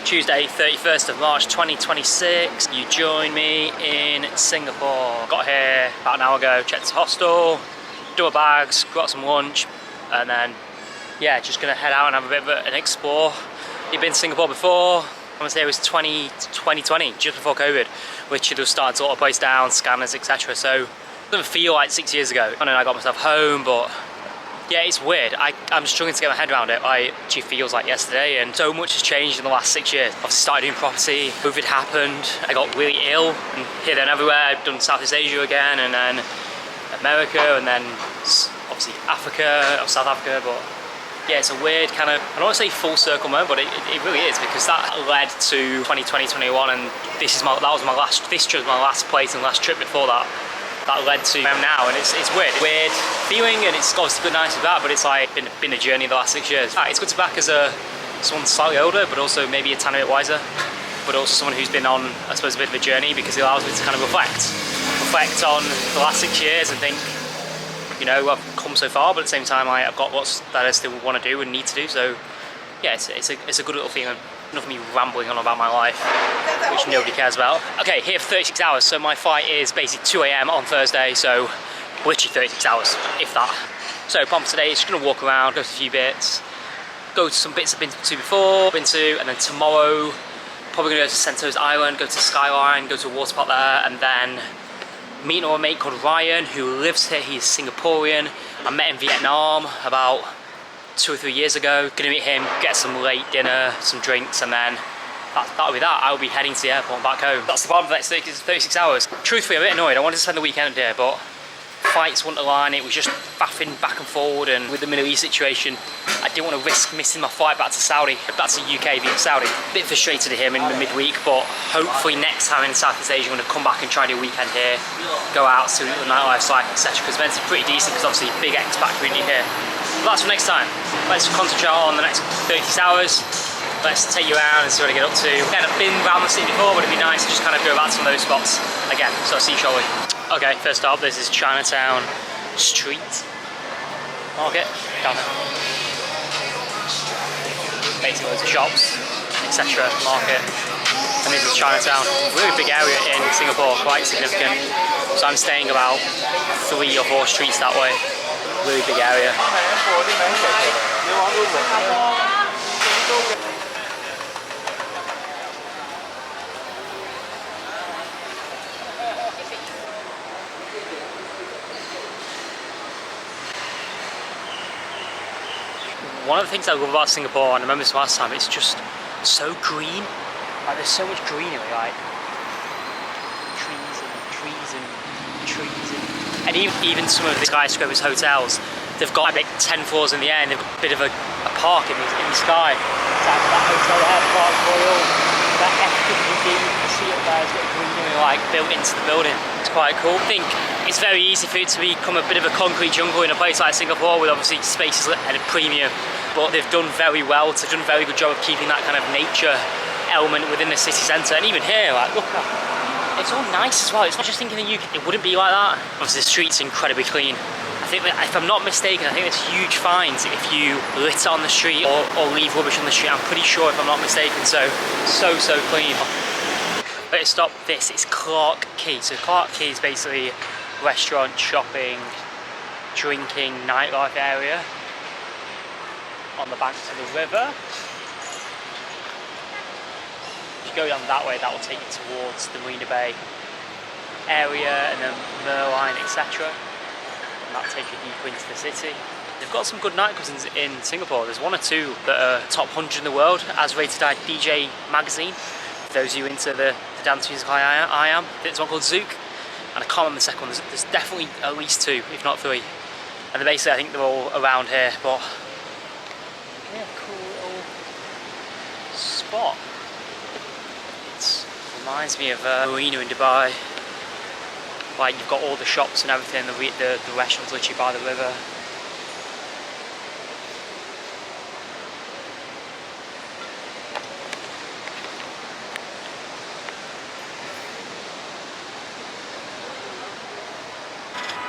Tuesday, 31st of March 2026. You join me in Singapore. Got here about an hour ago, checked the hostel, done my bags, got some lunch, and then, yeah, just gonna head out and have a bit of an explore. You've been to Singapore before? I want to say it was 2020, just before COVID, which it was starting to lock the place down, scanners, etc. So it doesn't feel like 6 years ago. I know I got myself home, but yeah, it's weird. I'm struggling to get my head around it. It actually feels like yesterday, and so much has changed in the last 6 years. I've started doing property, COVID happened, I got really ill, and here, there, and everywhere. I've done Southeast Asia again, and then America, and then obviously Africa, or South Africa, but yeah, it's a weird kind of, I don't want to say full circle moment, but it really is, because that led to 2020, 21, and this was my last place and last trip before that. That led to now, and it's weird feeling, and it's obviously good, nice with that, but it's like been a journey the last 6 years. It's good to be back as someone slightly older, but also maybe a tiny bit wiser, but also someone who's been on, I suppose, a bit of a journey, because it allows me to kind of reflect on the last 6 years and think, you know, I've come so far, but at the same time, I've got lots that I still want to do and need to do. So yeah, it's a good little feeling. Enough of me rambling on about my life, which nobody cares about. Okay, here for 36 hours. So my flight is basically 2 AM on Thursday, so literally 36 hours, if that. So plan for today is just gonna walk around, go to a few bits, go to some bits I've been to before, and then tomorrow, probably gonna go to Sentosa Island, go to Skyline, go to a water park there, and then meet an old mate called Ryan, who lives here. He's Singaporean. I met in Vietnam about 2 or 3 years ago. Gonna meet him, get some late dinner, some drinks, and then that'll be that. I'll be heading to the airport and back home. That's the problem for the next 36 hours. Truthfully, I'm a bit annoyed. I wanted to spend the weekend here, but flights wouldn't align. It was just faffing back and forward, and with the Middle East situation, I didn't want to risk missing my flight back to Saudi. That's a UK via Saudi. A bit frustrated here in the midweek, but hopefully next time in Southeast Asia, I'm going to come back and try and do a weekend here, go out, see what the nightlife's like, etc. Because events are pretty decent, because obviously big expat community here. But that's for next time. Let's concentrate on the next 36 hours. Let's take you around and see what I get up to. Again, I've been around the city before, but it'd be nice to just kind of go back to some of those spots again. So I'll see you shortly. Okay, first up, this is Chinatown Street Market. Down there. Basically loads of shops, etc. Market. And this is Chinatown. Really big area in Singapore, quite significant. So I'm staying about 3 or 4 streets that way. Really big area. One of the things I love about Singapore, and I remember this last time, it's just so green. Like, there's so much greenery, like trees and even some of the skyscrapers, hotels, they've got like 10 floors in the air, and they've got a bit of a park in the sky. Like that hotel there, Park Royal, that FWD, you can see up there, it's got greenery like built into the building. It's quite cool. I think it's very easy for it to become a bit of a concrete jungle in a place like Singapore, with obviously spaces at a premium, but they've done very well. They've done a very good job of keeping that kind of nature element within the city centre. And even here, like, look, it's all nice as well. It's not just thinking that it wouldn't be like that. Obviously the street's incredibly clean. I think that, if I'm not mistaken, I think there's huge fines if you litter on the street or leave rubbish on the street. I'm pretty sure, if I'm not mistaken. So clean. But stop, this is Clarke Quay. So Clarke Quay is basically restaurant, shopping, drinking, nightlife area on the banks of the river. If you go down that way, that will take you towards the Marina Bay area, and then Merline, etc. And that'll take you deeper into the city. They've got some good nightclubs in Singapore. There's 1 or 2 that are top 100 in the world, as rated by DJ Magazine. For those of you into the dance music I am, there's one called Zouk, and I can't remember the second one. There's definitely at least 2, if not 3. And basically, I think they're all around here, but yeah, cool little spot. It reminds me of Marina in Dubai. Like, you've got all the shops and everything, the restaurants literally by the river.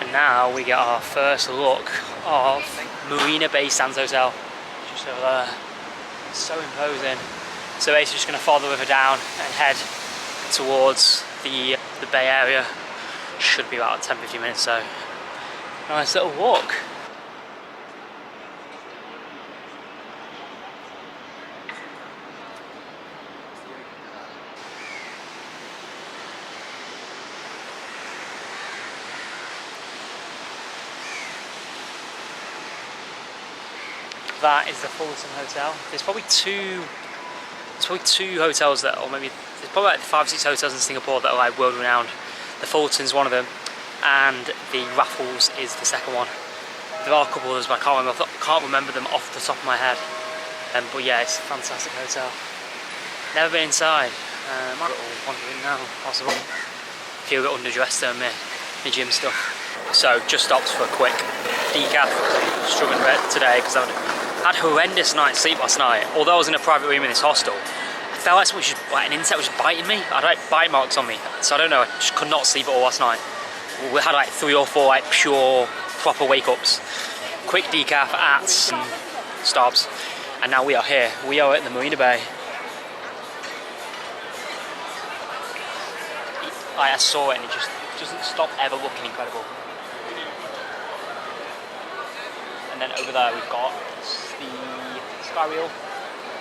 And now we get our first look of Marina Bay Sands Hotel. Just over there. It's so imposing. So basically just going to follow the river down and head towards the bay area. Should be about 10-15 minutes, so nice little walk. That is the Fullerton Hotel. There's probably two hotels that, or maybe there's probably like 5 or 6 hotels in Singapore that are like world renowned. The Fullerton's one of them, and the Raffles is the second one. There are a couple others, but I can't remember them off the top of my head. But yeah, it's a fantastic hotel. Never been inside. Might be a little wandering now, possible. Feel a bit underdressed though, my gym stuff. So just stopped for a quick decaf. I'm struggling a bit today because I had a horrendous night's sleep last night. Although I was in a private room in this hostel, I felt like something an insect was just biting me. I had like bite marks on me, so I don't know. I just could not sleep at all last night. We had like 3 or 4 like pure, proper wake-ups. Quick decaf at Starbucks, and now we are here. We are at the Marina Bay. I saw it and it just doesn't stop ever looking incredible. And then over there we've got the Sky Wheel.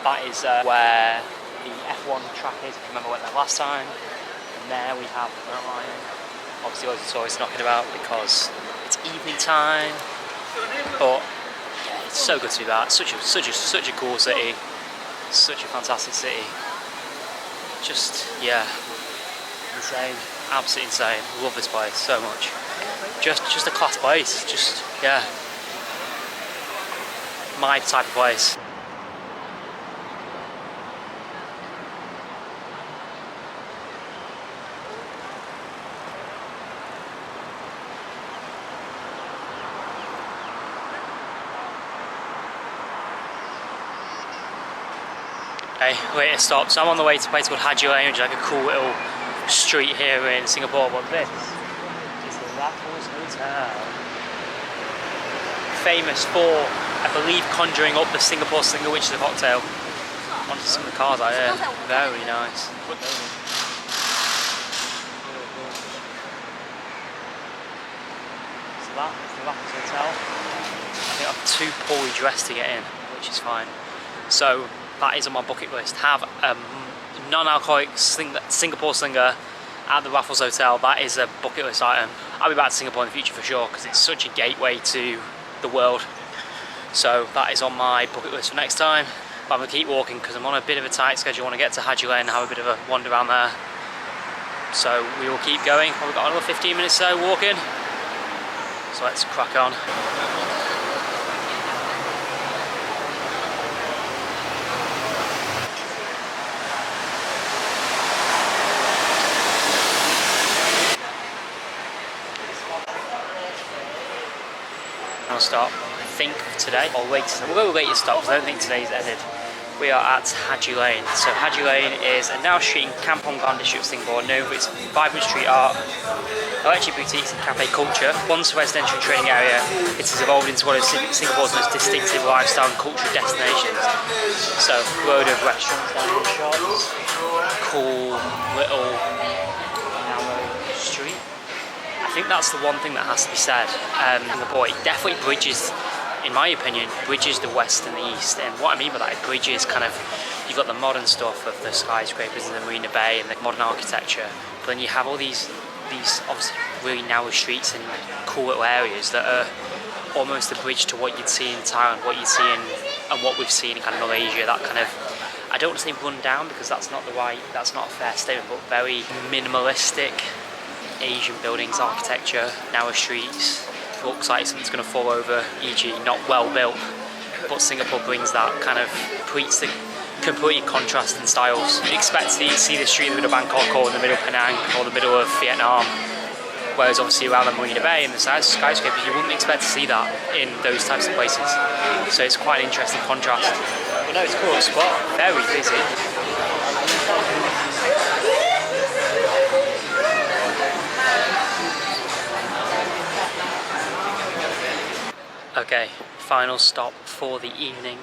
That is where the F1 track is, if you remember I went there last time. And there we have the front line. Obviously loads of tourists knocking about because it's evening time. But yeah, it's so good to be back. Such a cool city. Such a fantastic city. Just, yeah, insane. Absolutely insane. Love this place so much. Just a class place. Just, yeah, my type of place. Okay, wait to stop. So I'm on the way to a place called Haji Lane, which is like a cool little street here in Singapore. But this is the Raffles Hotel. Famous for, I believe, conjuring up the Singapore Slinger, which is a cocktail, onto some of the cars out here. Very nice. So that is the Raffles Hotel. I think I'm too poorly dressed to get in, which is fine. So that is on my bucket list. Have a non-alcoholic Singapore Slinger at the Raffles Hotel. That is a bucket list item. I'll be back to Singapore in the future for sure, because it's such a gateway to the world. So that is on my bucket list for next time. But I'm going to keep walking because I'm on a bit of a tight schedule. I want to get to Haji Lane and have a bit of a wander around there. So we will keep going. We've got another 15 minutes or so walking. So let's crack on. Stop, I think, today, or latest. We'll go latest stop because I don't think today's ended. We are at Haji Lane. So Haji Lane is a narrow street in Kampong Glam district of Singapore, known for its vibrant street art, electric boutiques and cafe culture. Once a residential training area, it has evolved into one of Singapore's most distinctive lifestyle and cultural destinations. So a load of restaurants down in the shops, cool little narrow street. I think that's the one thing that has to be said. Singapore, it definitely bridges, in my opinion, bridges the West and the East. And what I mean by that, it bridges kind of, you've got the modern stuff of the skyscrapers and the Marina Bay and the modern architecture, but then you have all these obviously really narrow streets and cool little areas that are almost a bridge to what you'd see in Thailand, what you'd see in, and what we've seen in kind of Malaysia, that kind of, I don't want to say run down because that's not a fair statement, but very minimalistic Asian buildings, architecture, narrow streets, looks like something's going to fall over, e.g. not well built, but Singapore brings that kind of, creates the complete contrast in styles. You'd expect to see the street in the middle of Bangkok or in the middle of Penang or the middle of Vietnam, whereas obviously around the Marina Bay and the skyscrapers you wouldn't expect to see that in those types of places, so it's quite an interesting contrast. But no, it's a cool spot, very busy. Okay, final stop for the evening.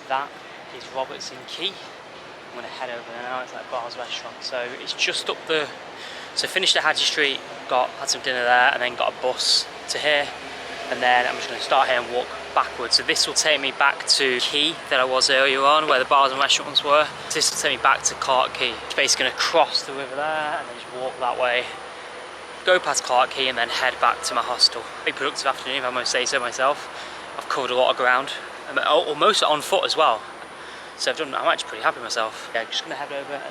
That is Robertson Quay. I'm gonna head over there now. It's like Bar's restaurant. So it's just up the. So finished at Hadji Street, had some dinner there, and then got a bus to here. And then I'm just gonna start here and walk backwards. So this will take me back to Quay that I was earlier on, where the bars and restaurants were. So this will take me back to Clark Quay. Just basically gonna cross the river there and then just walk that way. Go past Clark Quay and then head back to my hostel. Very productive afternoon, if I must say so myself. I've covered a lot of ground, almost on foot as well. So I'm actually pretty happy with myself. Yeah, just gonna head over.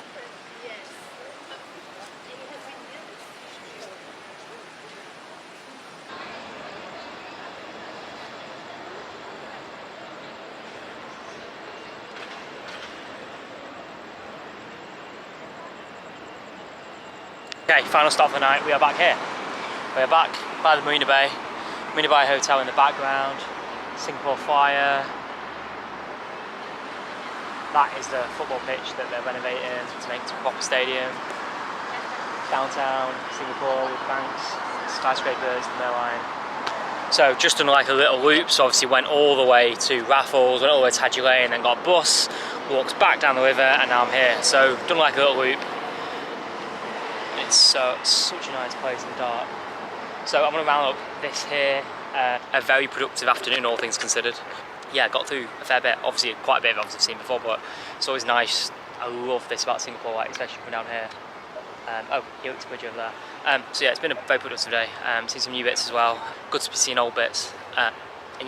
Okay, final stop of the night. We are back here. We are back by the Marina Bay Hotel in the background. Singapore Flyer. That is the football pitch that they're renovating to make it a proper stadium. Downtown Singapore with banks, skyscrapers, the Skyline. So just done like a little loop, so obviously went all the way to Raffles, went all the way to Hadji Lane, then got a bus, walked back down the river, and now I'm here. So done like a little loop. It's such a nice place in the dark. So I'm going to round up this here. A very productive afternoon, all things considered. Yeah, got through a fair bit. Obviously, quite a bit of I've seen before, but it's always nice. I love this about Singapore, like, especially coming down here. Oh, Helix Bridge over there. So yeah, it's been a very productive day. Seen some new bits as well. Good to be seeing old bits. And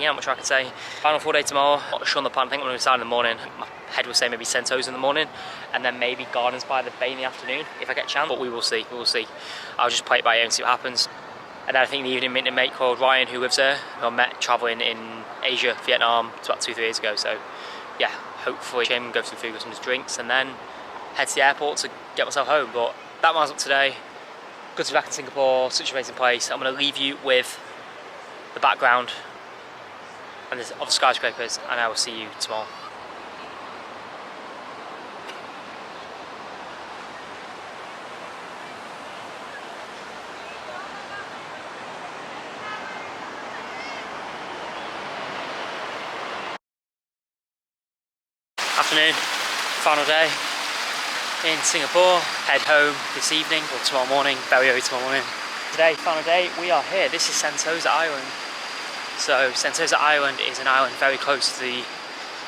yeah, not much I can say. Final 4 day tomorrow. Not sure on the plan. I think I'm going to decide in the morning. My head will say maybe Sentosa in the morning, and then maybe Gardens by the Bay in the afternoon if I get a chance. But we will see. We will see. I'll just play it by ear and see what happens. And then I think the evening meeting a mate called Ryan who lives there, who I met travelling in Asia, Vietnam, about 2-3 years ago. So yeah, hopefully him, go for some food, get some drinks, and then head to the airport to get myself home. But that was up today. Good to be back in Singapore, such an amazing place. I'm going to leave you with the background and of the skyscrapers, and I will see you tomorrow. Afternoon, final day in Singapore. Head home this evening or tomorrow morning, very early tomorrow morning. Today, final day, we are here. This is Sentosa Island. So Sentosa Island is an island very close to the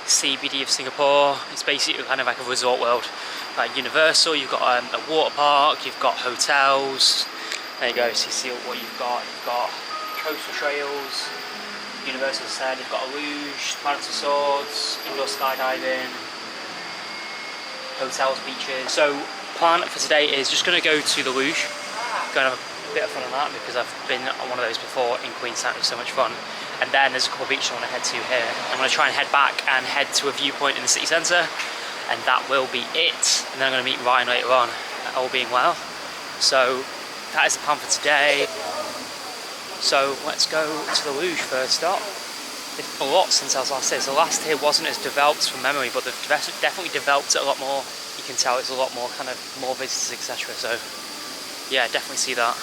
CBD of Singapore. It's basically kind of like a resort world. Like Universal, you've got a water park, you've got hotels. There you go, so you see what you've got. You've got coastal trails, Universal said, you've got a luge, planets of swords, indoor skydiving, hotels, beaches. So plan for today is just going to go to the luge, going to have a bit of fun on that because I've been on one of those before in Queenstown. It was so much fun. And then there's a couple of beaches I want to head to here. I'm going to try and head back and head to a viewpoint in the city centre, and that will be it. And then I'm going to meet Ryan later on, all being well. So that is the plan for today. So let's go to the luge first stop. It's a lot since I was last here. So last here wasn't as developed from memory, but they've definitely developed it a lot more. You can tell it's a lot more kind of more visitors, etc. So yeah, definitely see that.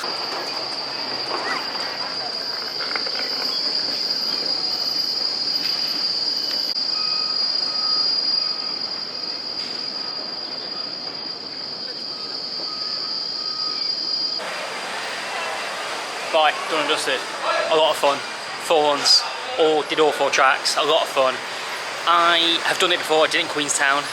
Right, done and dusted. A lot of fun. 4 runs. Did all 4 tracks. A lot of fun. I have done it before. I did it in Queenstown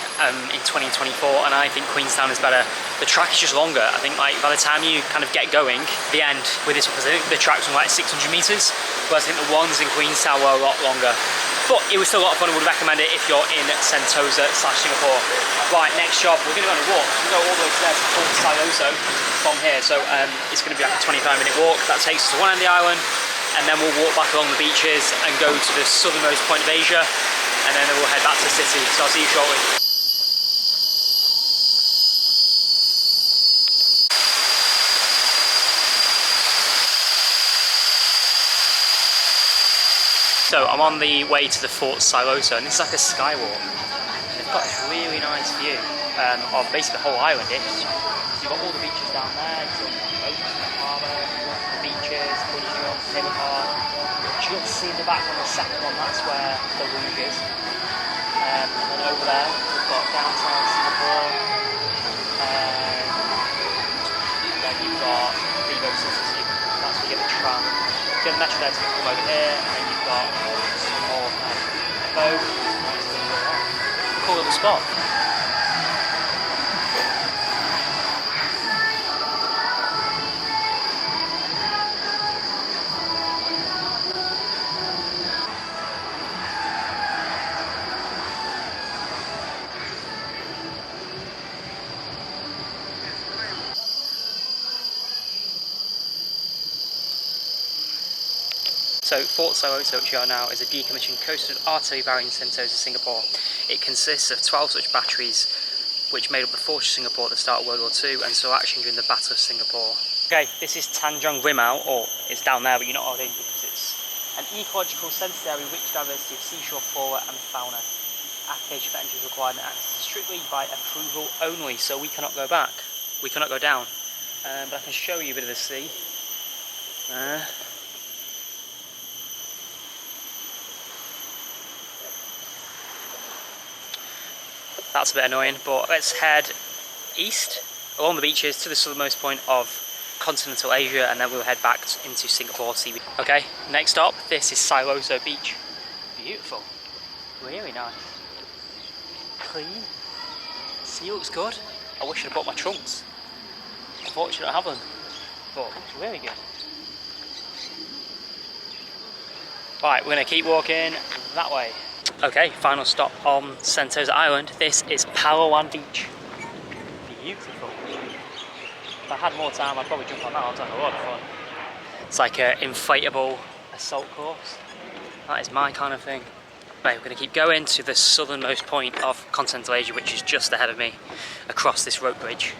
in 2024, and I think Queenstown is better. The track is just longer. I think like by the time you kind of get going, the end with this one, because I think the track's on like 600 metres, whereas I think the ones in Queenstown were a lot longer. But it was still a lot of fun. I would recommend it if you're in Sentosa/Singapore. Right, next job, we're going to go on a walk. We're going to go all the way to there to Port Siloso from here. So it's going to be like a 25-minute walk. That takes us to one end of the island, and then we'll walk back along the beaches and go to the southernmost point of Asia, and then we'll head back to the city. So I'll see you shortly. So I'm on the way to the Fort Siloso, and this is like a skywalk. They've got this really nice view of basically the whole island. So you've got all the beaches down there, you've got boats, the harbour, the beaches, the table park. Just see in the back on the second one, that's where the luge is. And then over there, we've got downtown Singapore, get the metro there to come over here, and then you've got some more boat. Cool little spot. So Fort Sentosa, which we are now, is a decommissioned coastal artillery barrier in Sentosa, Singapore. It consists of 12 such batteries which made up the fortress of Singapore at the start of World War II and saw action during the Battle of Singapore. Okay, this is Tanjung Rimau, or it's down there but you're not allowed in because it's an ecological sensitive area with rich diversity of seashore flora and fauna. Application for entry is required and access strictly by approval only, so we cannot go back. We cannot go down. But I can show you a bit of the sea. That's a bit annoying, but let's head east along the beaches to the southernmost point of continental Asia, and then we'll head back into Singapore seaweed. Okay, next stop, this is Siloso Beach. Beautiful, really nice, clean, sea looks good. I wish I'd bought my trunks, unfortunately I don't have them, but it's really good. Right, we're going to keep walking that way. Okay, final stop on Sentosa Island. This is Palawan Beach. Beautiful. If I had more time, I'd probably jump on that. I'd have a lot of fun. It's like an inflatable assault course. That is my kind of thing. Right, we're going to keep going to the southernmost point of continental Asia, which is just ahead of me, across this rope bridge.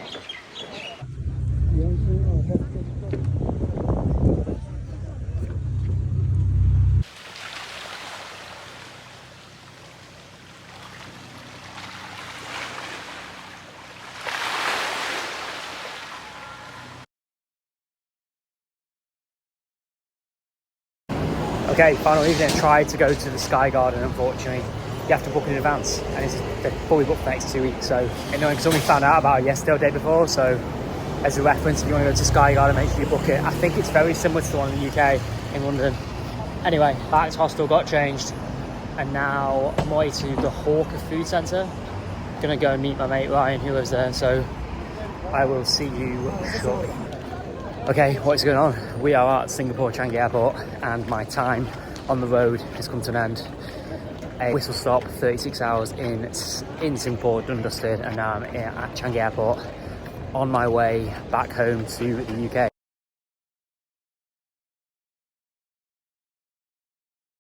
Okay, final evening. I tried to go to the Sky Garden. Unfortunately, you have to book in advance, and they're fully booked for the next 2 weeks. So, annoying because I only found out about it yesterday or the day before. So, as a reference, if you want to go to Sky Garden, make sure you book it. I think it's very similar to the one in the UK, in London. Anyway, back to hostel, got changed, and now I'm away to the Hawker Food Centre. Gonna go and meet my mate Ryan, who lives there. So, I will see you shortly. Okay, what is going on? We are at Singapore Changi Airport and my time on the road has come to an end. A whistle stop, 36 hours in Singapore, done and dusted, and now I'm at Changi Airport on my way back home to the UK.